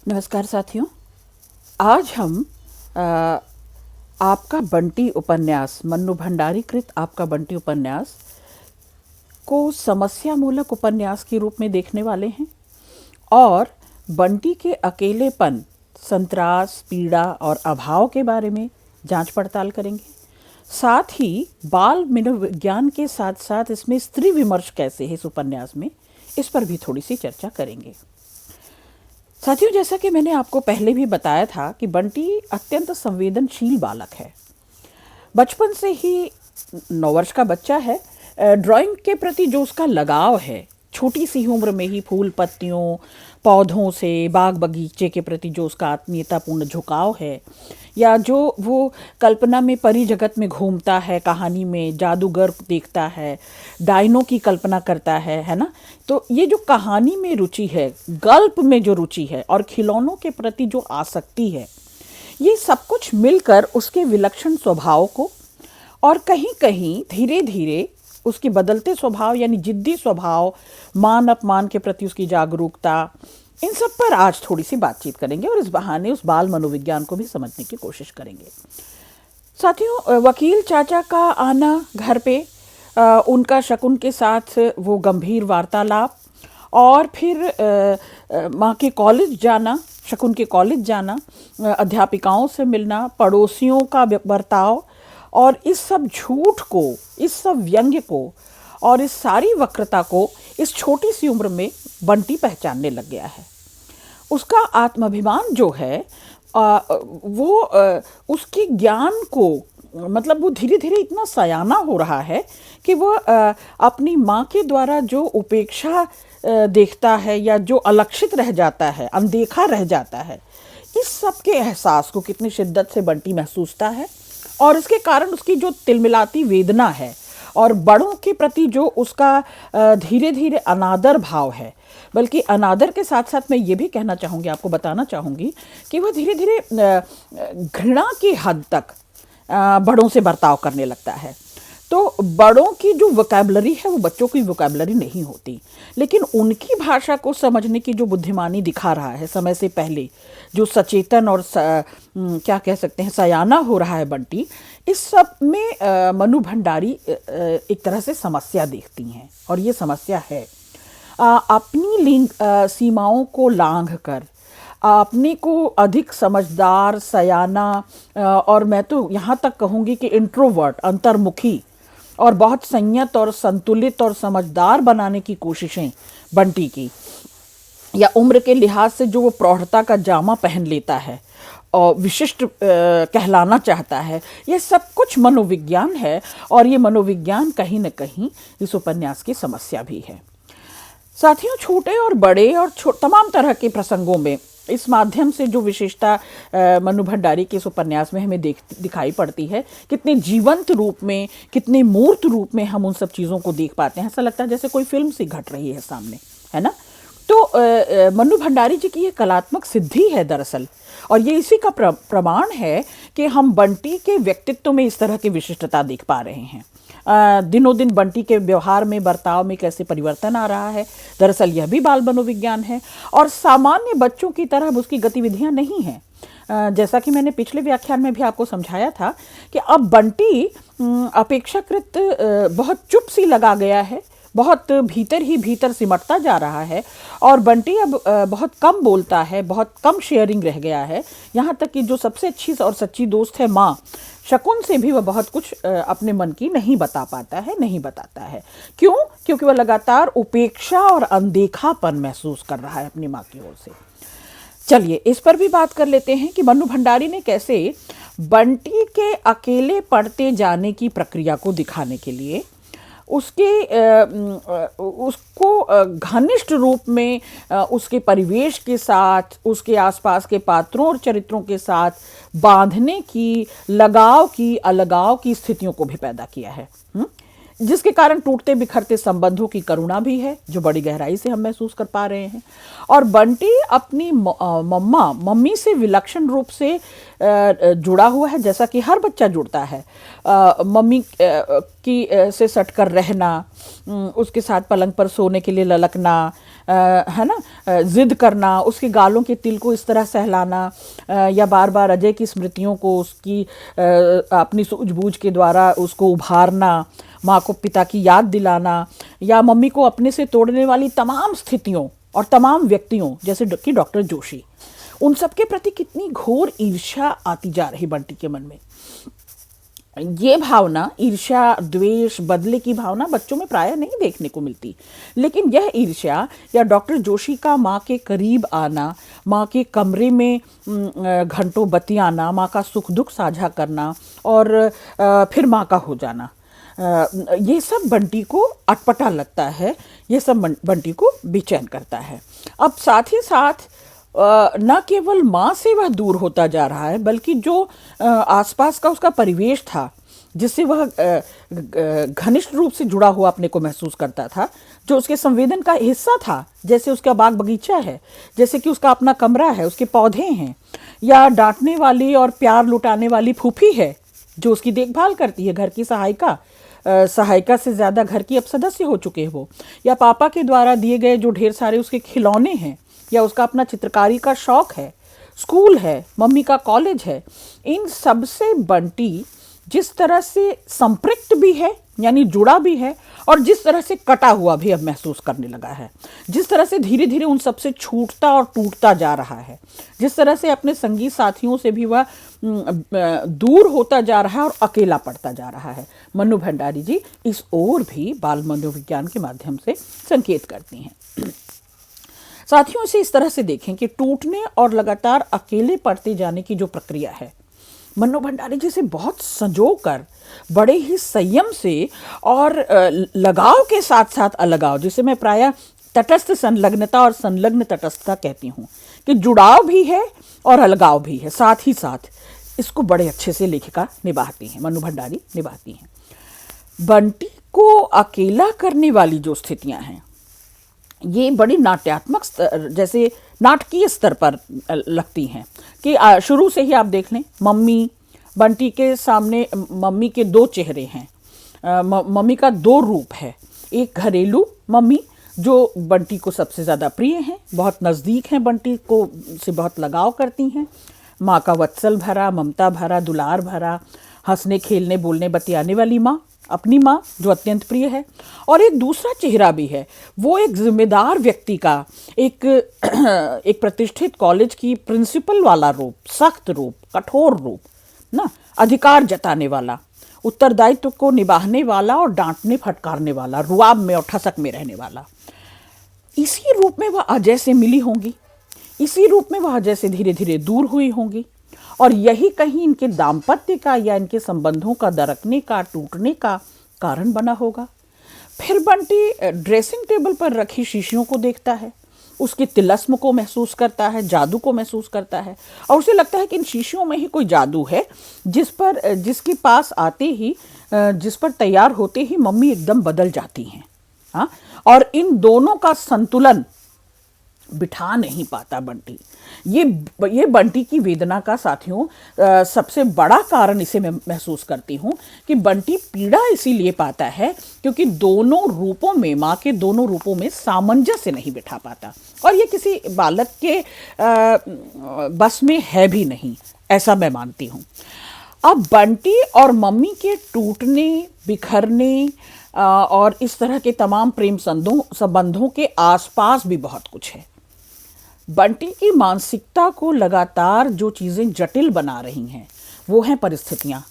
नमस्कार साथियों। आज हम आ, आपका बंटी उपन्यास, मन्नू भंडारी कृत आपका बंटी उपन्यास को समस्या मूलक उपन्यास के रूप में देखने वाले हैं और बंटी के अकेलेपन, संत्रास, पीड़ा और अभाव के बारे में जांच पड़ताल करेंगे। साथ ही बाल मनोविज्ञान के साथ साथ इसमें स्त्री विमर्श कैसे है इस उपन्यास में, इस पर भी थोड़ी सी चर्चा करेंगे। साथियों, जैसा कि मैंने आपको पहले भी बताया था कि बंटी अत्यंत संवेदनशील बालक है। बचपन से ही 9 वर्ष का बच्चा है। ड्राइंग के प्रति जो उसका लगाव है, छोटी सी उम्र में ही फूल पत्तियों, पौधों से, बाग बगीचे के प्रति जो उसका आत्मीयतापूर्ण झुकाव है, या जो वो कल्पना में परी जगत में घूमता है, कहानी में जादूगर देखता है, डायनों की कल्पना करता है ना। तो ये जो कहानी में रुचि है, गल्प में जो रुचि है और खिलौनों के प्रति जो आसक्ति है, ये सब कुछ मिलकर उसके विलक्षण स्वभाव को और कहीं कहीं धीरे धीरे उसके बदलते स्वभाव यानी जिद्दी स्वभाव, मान अपमान के प्रति उसकी जागरूकता, इन सब पर आज थोड़ी सी बातचीत करेंगे और इस बहाने उस बाल मनोविज्ञान को भी समझने की कोशिश करेंगे। साथियों, वकील चाचा का आना घर पे, उनका शकुन के साथ वो गंभीर वार्तालाप और फिर माँ के कॉलेज जाना, शकुन के कॉलेज जाना, अध्यापिकाओं से मिलना, पड़ोसियों का बर्ताव और इस सब झूठ को, इस सब व्यंग्य को और इस सारी वक्रता को इस छोटी सी उम्र में बंटी पहचानने लग गया है। उसका आत्माभिमान जो है वो उसके ज्ञान को, मतलब वो धीरे धीरे इतना सयाना हो रहा है कि वो अपनी माँ के द्वारा जो उपेक्षा देखता है या जो अलक्षित रह जाता है, अनदेखा रह जाता है, इस सब के एहसास को कितनी शिद्दत से बंटी महसूसता है और इसके कारण उसकी जो तिलमिलाती वेदना है और बड़ों के प्रति जो उसका धीरे धीरे अनादर भाव है, बल्कि अनादर के साथ साथ मैं ये भी कहना चाहूँगी, आपको बताना चाहूँगी कि वह धीरे धीरे घृणा की हद तक बड़ों से बर्ताव करने लगता है। तो बड़ों की जो वोकैबुलरी है वो बच्चों की वोकैबुलरी नहीं होती, लेकिन उनकी भाषा को समझने की जो बुद्धिमानी दिखा रहा है समय से पहले, जो सचेतन और क्या कह सकते हैं सयाना हो रहा है बंटी, इस सब में मन्नू भंडारी एक तरह से समस्या देखती हैं। और ये समस्या है अपनी लिंग सीमाओं को लांघ कर अपने को अधिक समझदार, सयाना और मैं तो यहाँ तक कहूँगी कि इंट्रोवर्ट, अंतर्मुखी और बहुत संयत और संतुलित और समझदार बनाने की कोशिशें बंटी की, या उम्र के लिहाज से जो वो प्रौढ़ता का जामा पहन लेता है और विशिष्ट कहलाना चाहता है, ये सब कुछ मनोविज्ञान है और ये मनोविज्ञान कहीं न कहीं इस उपन्यास की समस्या भी है। साथियों, छोटे और बड़े और तमाम तरह के प्रसंगों में इस माध्यम से जो विशेषता मन्नू भंडारी के इस उपन्यास में हमें दिखाई पड़ती है, कितने जीवंत रूप में, कितने मूर्त रूप में हम उन सब चीज़ों को देख पाते हैं। ऐसा लगता है जैसे कोई फिल्म सी घट रही है सामने, है ना। तो मन्नू भंडारी जी की ये कलात्मक सिद्धि है दरअसल, और ये इसी का प्रमाण है कि हम बंटी के व्यक्तित्व में इस तरह की विशिष्टता देख पा रहे हैं। दिनों दिन बंटी के व्यवहार में, बर्ताव में कैसे परिवर्तन आ रहा है, दरअसल यह भी बाल मनोविज्ञान है और सामान्य बच्चों की तरह उसकी गतिविधियां नहीं हैं। जैसा कि मैंने पिछले व्याख्यान में भी आपको समझाया था कि अब बंटी अपेक्षाकृत बहुत चुप सी लगा गया है, बहुत भीतर ही भीतर सिमटता जा रहा है और बंटी अब बहुत कम बोलता है, बहुत कम शेयरिंग रह गया है। यहाँ तक कि जो सबसे अच्छी और सच्ची दोस्त है माँ, शकुन से भी वह बहुत कुछ अपने मन की नहीं बता पाता है, नहीं बताता है। क्यों? क्योंकि वह लगातार उपेक्षा और अनदेखापन महसूस कर रहा है अपनी माँ की ओर से। चलिए इस पर भी बात कर लेते हैं कि मन्नू भंडारी ने कैसे बंटी के अकेले पढ़ते जाने की प्रक्रिया को दिखाने के लिए उसको घनिष्ठ रूप में उसके परिवेश के साथ, उसके आसपास के पात्रों और चरित्रों के साथ बांधने की, लगाव की, अलगाव की स्थितियों को भी पैदा किया है, जिसके कारण टूटते बिखरते संबंधों की करुणा भी है जो बड़ी गहराई से हम महसूस कर पा रहे हैं। और बंटी अपनी मम्मी से विलक्षण रूप से जुड़ा हुआ है, जैसा कि हर बच्चा जुड़ता है। मम्मी की से सटकर रहना, उसके साथ पलंग पर सोने के लिए ललकना, है ना, जिद करना, उसके गालों के तिल को इस तरह सहलाना, या बार बार अजय की स्मृतियों को उसकी अपनी सूझबूझ के द्वारा उसको उभारना, माँ को पिता की याद दिलाना, या मम्मी को अपने से तोड़ने वाली तमाम स्थितियों और तमाम व्यक्तियों जैसे कि डॉक्टर जोशी, उन सब के प्रति कितनी घोर ईर्ष्या आती जा रही बंटी के मन में। ये भावना, ईर्ष्या, द्वेष, बदले की भावना बच्चों में प्रायः नहीं देखने को मिलती, लेकिन यह ईर्ष्या या डॉक्टर जोशी का माँ के करीब आना, माँ के कमरे में घंटों बतियाना, माँ का सुख दुख साझा करना और फिर माँ का हो जाना, ये सब बंटी को अटपटा लगता है, ये सब बंटी को बेचैन करता है। अब साथ ही साथ न केवल माँ से वह दूर होता जा रहा है, बल्कि जो आसपास का उसका परिवेश था, जिससे वह घनिष्ठ रूप से जुड़ा हुआ अपने को महसूस करता था, जो उसके संवेदन का हिस्सा था, जैसे उसका बाग बगीचा है, जैसे कि उसका अपना कमरा है, उसके पौधे हैं, या डांटने वाली और प्यार लुटाने वाली फूफी है जो उसकी देखभाल करती है, घर की सहायिका से ज़्यादा घर की अब सदस्य हो चुके हैं वो, या पापा के द्वारा दिए गए जो ढेर सारे उसके खिलौने हैं, या उसका अपना चित्रकारी का शौक है, स्कूल है, मम्मी का कॉलेज है। इन सब से बंटी जिस तरह से संपृक्त भी है, यानी जुड़ा भी है, और जिस तरह से कटा हुआ भी अब महसूस करने लगा है, जिस तरह से धीरे धीरे उन सब से छूटता और टूटता जा रहा है, जिस तरह से अपने संगी साथियों से भी वह दूर होता जा रहा है और अकेला पड़ता जा रहा है, मन्नू भंडारी जी इस ओर भी बाल मनोविज्ञान के माध्यम से संकेत करती हैं। साथियों, इसे इस तरह से देखें कि टूटने और लगातार अकेले पड़ते जाने की जो प्रक्रिया है, मन्नू भंडारी जी से बहुत संजो कर, बड़े ही संयम से और लगाव के साथ साथ अलगाव, जिसे मैं प्रायः तटस्थ संलग्नता और संलग्न तटस्थता कहती हूँ, कि जुड़ाव भी है और अलगाव भी है, साथ ही साथ इसको बड़े अच्छे से लेखिका निभाती हैं, मन्नू भंडारी निभाती हैं। बंटी को अकेला करने वाली जो स्थितियाँ हैं, ये बड़ी नाट्यात्मक जैसे नाटकीय स्तर पर लगती हैं, कि शुरू से ही आप देख लें, बंटी के सामने मम्मी के दो चेहरे हैं, मम्मी का दो रूप है। एक घरेलू मम्मी जो बंटी को सबसे ज़्यादा प्रिय हैं, बहुत नज़दीक हैं, बंटी को से बहुत लगाव करती हैं, माँ का वत्सल भरा, ममता भरा, दुलार भरा, हंसने खेलने बोलने बतियाने वाली माँ, अपनी माँ जो अत्यंत प्रिय है। और एक दूसरा चेहरा भी है, वो एक जिम्मेदार व्यक्ति का, एक प्रतिष्ठित कॉलेज की प्रिंसिपल वाला रूप, सख्त रूप, कठोर रूप ना, अधिकार जताने वाला, उत्तरदायित्व को निभाने वाला और डांटने फटकारने वाला, रुआब में और ठसक में रहने वाला। इसी रूप में वह अजय से मिली होंगी, इसी रूप में वह अजय से धीरे धीरे दूर हुई होंगी, और यही कहीं इनके दाम्पत्य का या इनके संबंधों का दरकने का, टूटने का कारण बना होगा। फिर बंटी ड्रेसिंग टेबल पर रखी शीशियों को देखता है, उसके तिलस्म को महसूस करता है, जादू को महसूस करता है, और उसे लगता है कि इन शीशियों में ही कोई जादू है, जिसके पास आते ही, जिस पर तैयार होते ही मम्मी एकदम बदल जाती हैं। हाँ, और इन दोनों का संतुलन बिठा नहीं पाता बंटी। ये बंटी की वेदना का साथियों सबसे बड़ा कारण इसे मैं महसूस करती हूँ कि बंटी पीड़ा इसीलिए पाता है क्योंकि दोनों रूपों में, माँ के दोनों रूपों में सामंजस्य नहीं बिठा पाता, और ये किसी बालक के बस में है भी नहीं, ऐसा मैं मानती हूँ। अब बंटी और मम्मी के टूटने, बिखरने और इस तरह के तमाम प्रेम संबंधों के आसपास भी बहुत कुछ है। बंटी की मानसिकता को लगातार जो चीज़ें जटिल बना रही हैं, वो हैं परिस्थितियाँ,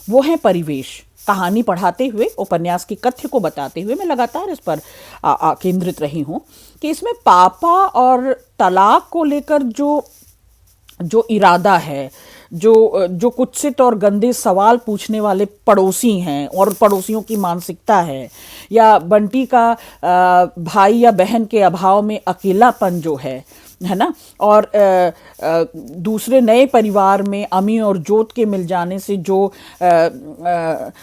वो हैं परिवेश। कहानी पढ़ाते हुए, उपन्यास की कथ्य को बताते हुए मैं लगातार इस पर केंद्रित रही हूँ कि इसमें पापा और तलाक को लेकर जो इरादा है, जो कुत्सित और गंदे सवाल पूछने वाले पड़ोसी हैं और पड़ोसियों की मानसिकता है, या बंटी का भाई या बहन के अभाव में अकेलापन जो है ना, और दूसरे नए परिवार में अमी और जोत के मिल जाने से जो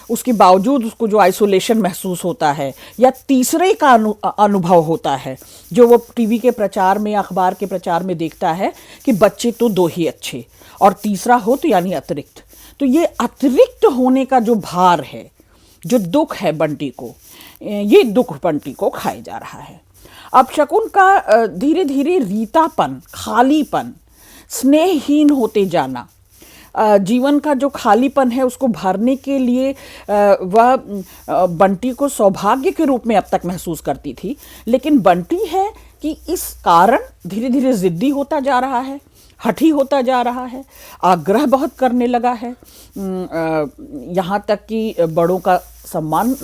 उसके बावजूद उसको जो आइसोलेशन महसूस होता है, या तीसरे का अनुभव होता है जो वो टीवी के प्रचार में, अखबार के प्रचार में देखता है कि बच्चे तो दो ही अच्छे, और तीसरा हो तो यानी अतिरिक्त। तो ये अतिरिक्त होने का जो भार है, जो दुख है बंटी को, ये दुख बंटी को खाए जा रहा है। अब शकुन का धीरे धीरे रीतापन, खालीपन, स्नेहहीन होते जाना, जीवन का जो खालीपन है उसको भरने के लिए वह बंटी को सौभाग्य के रूप में अब तक महसूस करती थी, लेकिन बंटी है कि इस कारण धीरे धीरे जिद्दी होता जा रहा है, हठी होता जा रहा है, आग्रह बहुत करने लगा है, यहाँ तक कि बड़ों का सम्मान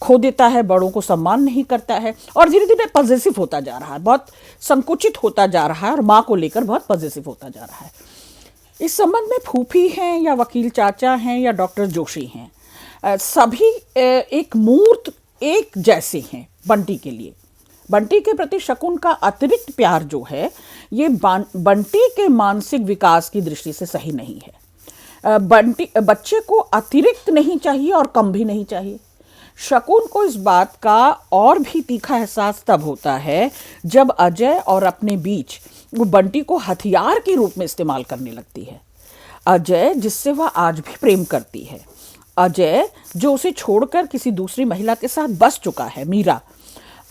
खो देता है, बड़ों को सम्मान नहीं करता है और धीरे धीरे पॉजिटिव होता जा रहा है, बहुत संकुचित होता जा रहा है और माँ को लेकर बहुत पॉजिटिव होता जा रहा है। इस संबंध में फूफी हैं या वकील चाचा हैं या डॉक्टर जोशी हैं, सभी एक मूर्त एक जैसे हैं बंटी के लिए। बंटी के प्रति शकुन का अतिरिक्त प्यार जो है ये बंटी के मानसिक विकास की दृष्टि से सही नहीं है। बच्चे को अतिरिक्त नहीं चाहिए और कम भी नहीं चाहिए। शकुन को इस बात का और भी तीखा एहसास तब होता है जब अजय और अपने बीच वो बंटी को हथियार के रूप में इस्तेमाल करने लगती है। अजय जिससे वह आज भी प्रेम करती है, अजय जो उसे छोड़कर किसी दूसरी महिला के साथ बस चुका है, मीरा,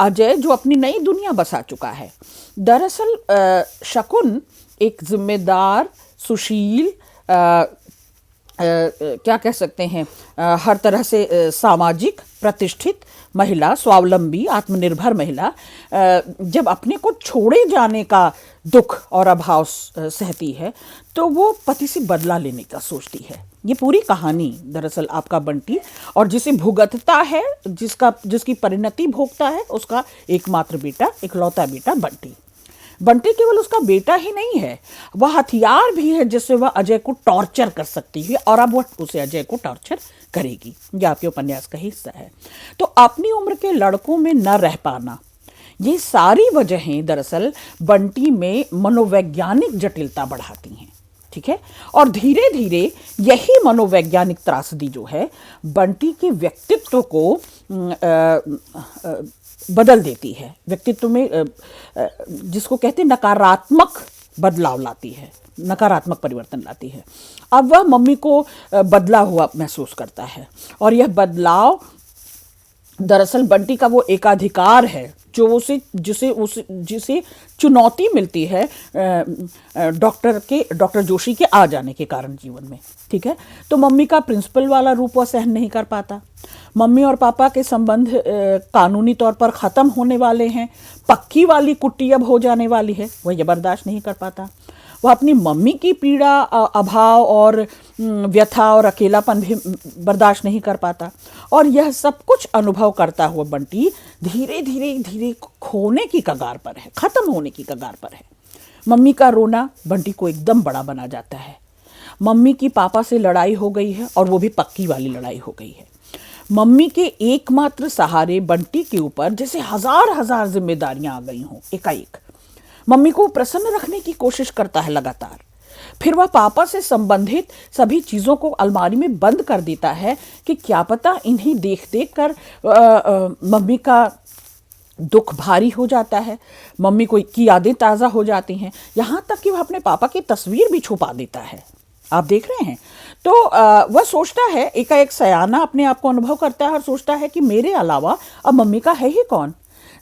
अजय जो अपनी नई दुनिया बसा चुका है। दरअसल शकुन एक जिम्मेदार, सुशील, क्या कह सकते हैं, हर तरह से सामाजिक प्रतिष्ठित महिला, स्वावलंबी, आत्मनिर्भर महिला जब अपने को छोड़े जाने का दुख और अभाव सहती है तो वो पति से बदला लेने का सोचती है। ये पूरी कहानी दरअसल आपका बंटी और जिसे भुगतता है, जिसकी परिणति भोगता है, उसका एकमात्र बेटा, इकलौता बेटा बंटी। बंटी केवल उसका बेटा ही नहीं है, वह हथियार भी है जिससे वह अजय को टॉर्चर कर सकती है और अब वह उसे अजय को टॉर्चर करेगी। यह आपके उपन्यास का हिस्सा है। तो अपनी उम्र के लड़कों में न रह पाना, ये सारी वजहें दरअसल बंटी में मनोवैज्ञानिक जटिलता बढ़ाती हैं, ठीक है। और धीरे धीरे यही मनोवैज्ञानिक त्रासदी जो है बंटी के व्यक्तित्व को बदल देती है, व्यक्तित्व में जिसको कहते हैं नकारात्मक बदलाव लाती है, नकारात्मक परिवर्तन लाती है। अब वह मम्मी को बदला हुआ महसूस करता है और यह बदलाव दरअसल बंटी का वो एकाधिकार है जो जिसे चुनौती मिलती है डॉक्टर जोशी के आ जाने के कारण जीवन में, ठीक है। तो मम्मी का प्रिंसिपल वाला रूप वह सहन नहीं कर पाता। मम्मी और पापा के संबंध कानूनी तौर पर ख़त्म होने वाले हैं, पक्की वाली कुट्टी अब हो जाने वाली है, वह ये बर्दाश्त नहीं कर पाता। वह अपनी मम्मी की पीड़ा, अभाव और व्यथा और अकेलापन भी बर्दाश्त नहीं कर पाता। और यह सब कुछ अनुभव करता हुआ बंटी धीरे धीरे धीरे खोने की कगार पर है, ख़त्म होने की कगार पर है। मम्मी का रोना बंटी को एकदम बड़ा बना जाता है। मम्मी की पापा से लड़ाई हो गई है और वो भी पक्की वाली लड़ाई हो गई है। मम्मी के एकमात्र सहारे बंटी के ऊपर जैसे हजार हजार जिम्मेदारियां आ गई हों एकाएक। मम्मी को प्रसन्न रखने की कोशिश करता है लगातार, फिर वह पापा से संबंधित सभी चीज़ों को अलमारी में बंद कर देता है कि क्या पता इन्हें देख देख कर मम्मी का दुख भारी हो जाता है, मम्मी को की यादें ताज़ा हो जाती हैं, यहाँ तक कि वह अपने पापा की तस्वीर भी छुपा देता है। आप देख रहे हैं। तो वह सोचता है, एकाएक सयाना अपने आप को अनुभव करता है और सोचता है कि मेरे अलावा अब मम्मी का है ही कौन।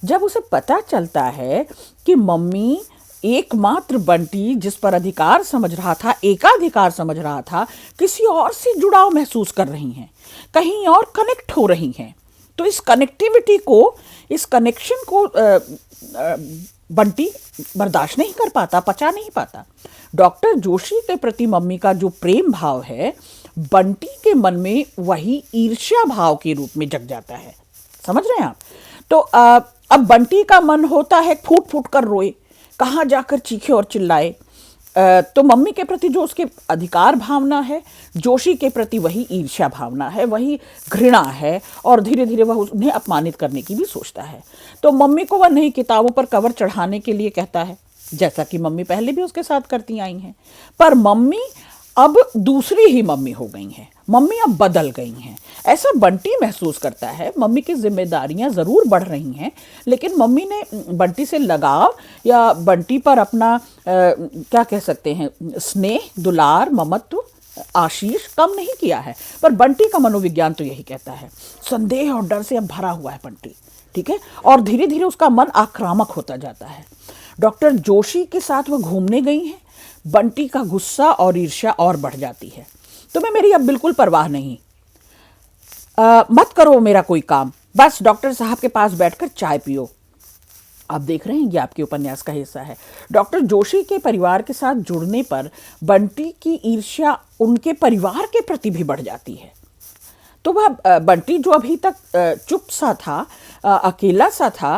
जब उसे पता चलता है कि मम्मी एकमात्र बंटी जिस पर अधिकार समझ रहा था, एकाधिकार समझ रहा था, किसी और से जुड़ाव महसूस कर रही हैं, कहीं और कनेक्ट हो रही हैं, तो इस कनेक्टिविटी को, इस कनेक्शन को बंटी बर्दाश्त नहीं कर पाता, पचा नहीं पाता। डॉक्टर जोशी के प्रति मम्मी का जो प्रेम भाव है बंटी के मन में वही ईर्ष्या भाव के रूप में जग जाता है। समझ रहे हैं आप। तो अब बंटी का मन होता है फूट फूट कर रोए, कहाँ जाकर चीखे और चिल्लाए। तो मम्मी के प्रति जो उसके अधिकार भावना है, जोशी के प्रति वही ईर्ष्या भावना है, वही घृणा है और धीरे धीरे वह उन्हें अपमानित करने की भी सोचता है। तो मम्मी को वह नई किताबों पर कवर चढ़ाने के लिए कहता है, जैसा कि मम्मी पहले भी उसके साथ करती आई हैं। पर मम्मी अब दूसरी ही मम्मी हो गई हैं, मम्मी अब बदल गई हैं, ऐसा बंटी महसूस करता है। मम्मी की जिम्मेदारियां ज़रूर बढ़ रही हैं, लेकिन मम्मी ने बंटी से लगाव या बंटी पर अपना क्या कह सकते हैं, स्नेह, दुलार, ममत्व, आशीष कम नहीं किया है। पर बंटी का मनोविज्ञान तो यही कहता है, संदेह और डर से अब भरा हुआ है बंटी, ठीक है, और धीरे धीरे उसका मन आक्रामक होता जाता है। डॉक्टर जोशी के साथ वह घूमने गई हैं। बंटी का गुस्सा और ईर्ष्या और बढ़ जाती है। तुम्हें मेरी अब बिल्कुल परवाह नहीं, मत करो मेरा कोई काम, बस डॉक्टर साहब के पास बैठकर चाय पियो। आप देख रहे हैं, ये आपके उपन्यास का हिस्सा है। डॉक्टर जोशी के परिवार के साथ जुड़ने पर बंटी की ईर्ष्या उनके परिवार के प्रति भी बढ़ जाती है। तो वह बंटी जो अभी तक चुप सा था, अकेला सा था,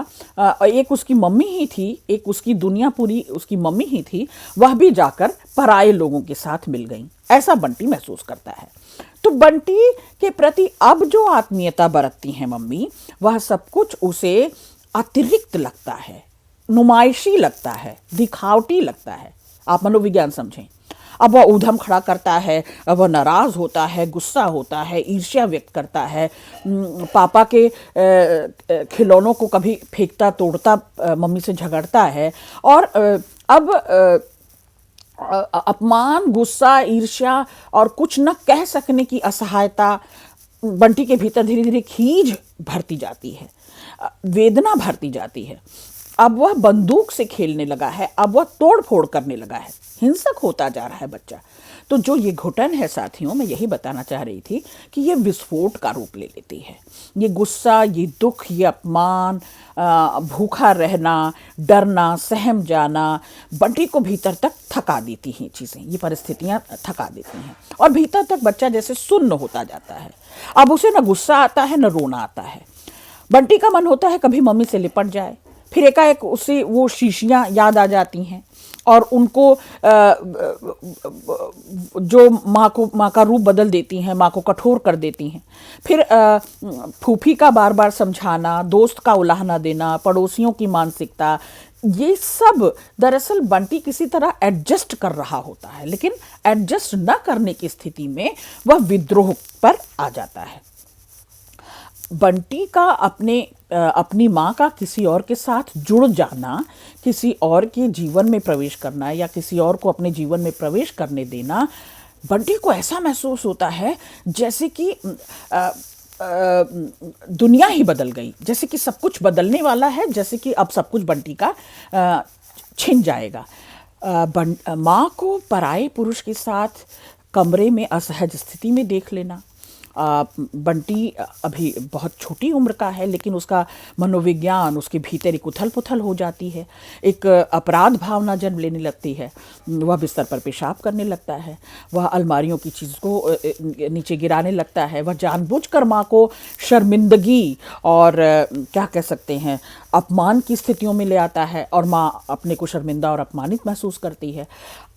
एक उसकी मम्मी ही थी, एक उसकी दुनिया पूरी उसकी मम्मी ही थी, वह भी जाकर पराये लोगों के साथ मिल गई, ऐसा बंटी महसूस करता है। तो बंटी के प्रति अब जो आत्मीयता बरतती हैं मम्मी, वह सब कुछ उसे अतिरिक्त लगता है, नुमाइशी लगता है, दिखावटी लगता है। आप मनोविज्ञान समझें। अब वह ऊधम खड़ा करता है, अब वह नाराज होता है, गुस्सा होता है, ईर्ष्या व्यक्त करता है, पापा के खिलौनों को कभी फेंकता तोड़ता, मम्मी से झगड़ता है, और अब अपमान, गुस्सा, ईर्ष्या और कुछ न कह सकने की असहायता बंटी के भीतर धीरे धीरे खींच भरती जाती है, वेदना भरती जाती है। अब वह बंदूक से खेलने लगा है, अब वह तोड़ फोड़ करने लगा है, हिंसक होता जा रहा है बच्चा। तो जो ये घुटन है साथियों, मैं यही बताना चाह रही थी कि ये विस्फोट का रूप ले लेती है। ये गुस्सा, ये दुख, ये अपमान, भूखा रहना, डरना, सहम जाना बंटी को भीतर तक थका देती हैं। चीज़ें, ये परिस्थितियाँ थका देती हैं और भीतर तक बच्चा जैसे सुन्न होता जाता है। अब उसे न गुस्सा आता है, न रोना आता है। बंटी का मन होता है कभी मम्मी से लिपट जाए, फिर एकाएक उसे वो शीशियाँ याद आ जाती हैं और उनको जो माँ का रूप बदल देती हैं, माँ को कठोर कर देती हैं। फिर फूफी का बार बार समझाना, दोस्त का उलाहना देना, पड़ोसियों की मानसिकता, ये सब दरअसल बंटी किसी तरह एडजस्ट कर रहा होता है, लेकिन एडजस्ट न करने की स्थिति में वह विद्रोह पर आ जाता है। बंटी का अपनी माँ का किसी और के साथ जुड़ जाना, किसी और के जीवन में प्रवेश करना या किसी और को अपने जीवन में प्रवेश करने देना, बंटी को ऐसा महसूस होता है जैसे कि दुनिया ही बदल गई, जैसे कि सब कुछ बदलने वाला है, जैसे कि अब सब कुछ बंटी का छिन जाएगा। माँ को पराये पुरुष के साथ कमरे में असहज स्थिति में देख लेना। बंटी अभी बहुत छोटी उम्र का है, लेकिन उसका मनोविज्ञान, उसके भीतर एक उथल पुथल हो जाती है, एक अपराध भावना जन्म लेने लगती है। वह बिस्तर पर पेशाब करने लगता है, वह अलमारियों की चीज़ को नीचे गिराने लगता है, वह जानबूझकर माँ को शर्मिंदगी और क्या कह सकते हैं, अपमान की स्थितियों में ले आता है और माँ अपने को शर्मिंदा और अपमानित महसूस करती है।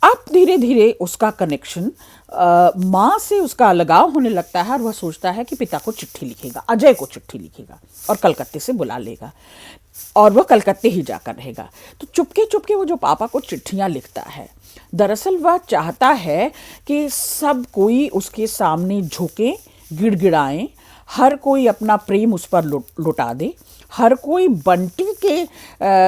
अब धीरे धीरे उसका कनेक्शन माँ से, उसका अलगाव होने लगता है और वह सोचता है कि पिता को चिट्ठी लिखेगा, अजय को चिट्ठी लिखेगा और कलकत्ते से बुला लेगा और वह कलकत्ते ही जाकर रहेगा। तो चुपके चुपके वो जो पापा को चिट्ठियाँ लिखता है, दरअसल वह चाहता है कि सब कोई उसके सामने झुके, गिड़गिड़ाएं, हर कोई अपना प्रेम उस पर लुटा दे, हर कोई बंटी के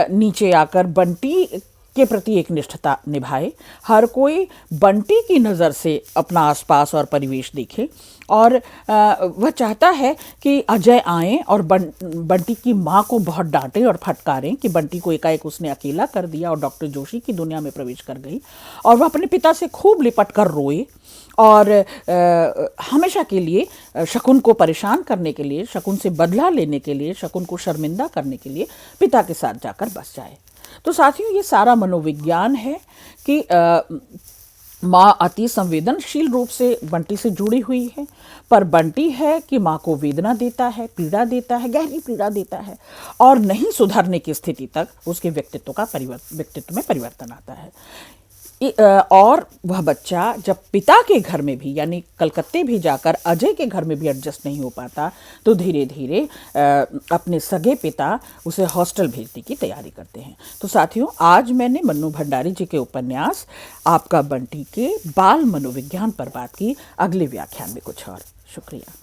नीचे आकर बंटी के प्रति एक निष्ठता निभाए, हर कोई बंटी की नज़र से अपना आसपास और परिवेश देखे और वह चाहता है कि अजय आए और बंटी की माँ को बहुत डांटे और फटकारें कि बंटी को एकाएक उसने अकेला कर दिया और डॉक्टर जोशी की दुनिया में प्रवेश कर गई, और वह अपने पिता से खूब लिपट कर रोए और हमेशा के लिए शकुन को परेशान करने के लिए, शकुन से बदला लेने के लिए, शकुन को शर्मिंदा करने के लिए पिता के साथ जाकर बस जाए। तो साथियों, ये सारा मनोविज्ञान है कि माँ अति संवेदनशील रूप से बंटी से जुड़ी हुई है, पर बंटी है कि माँ को वेदना देता है, पीड़ा देता है, गहरी पीड़ा देता है और नहीं सुधरने की स्थिति तक उसके व्यक्तित्व में परिवर्तन आता है। और वह बच्चा जब पिता के घर में भी, यानी कलकत्ते भी जाकर अजय के घर में भी एडजस्ट नहीं हो पाता, तो धीरे धीरे अपने सगे पिता उसे हॉस्टल भेजने की तैयारी करते हैं। तो साथियों, आज मैंने मन्नू भंडारी जी के उपन्यास आपका बंटी के बाल मनोविज्ञान पर बात की। अगले व्याख्यान में कुछ और। शुक्रिया।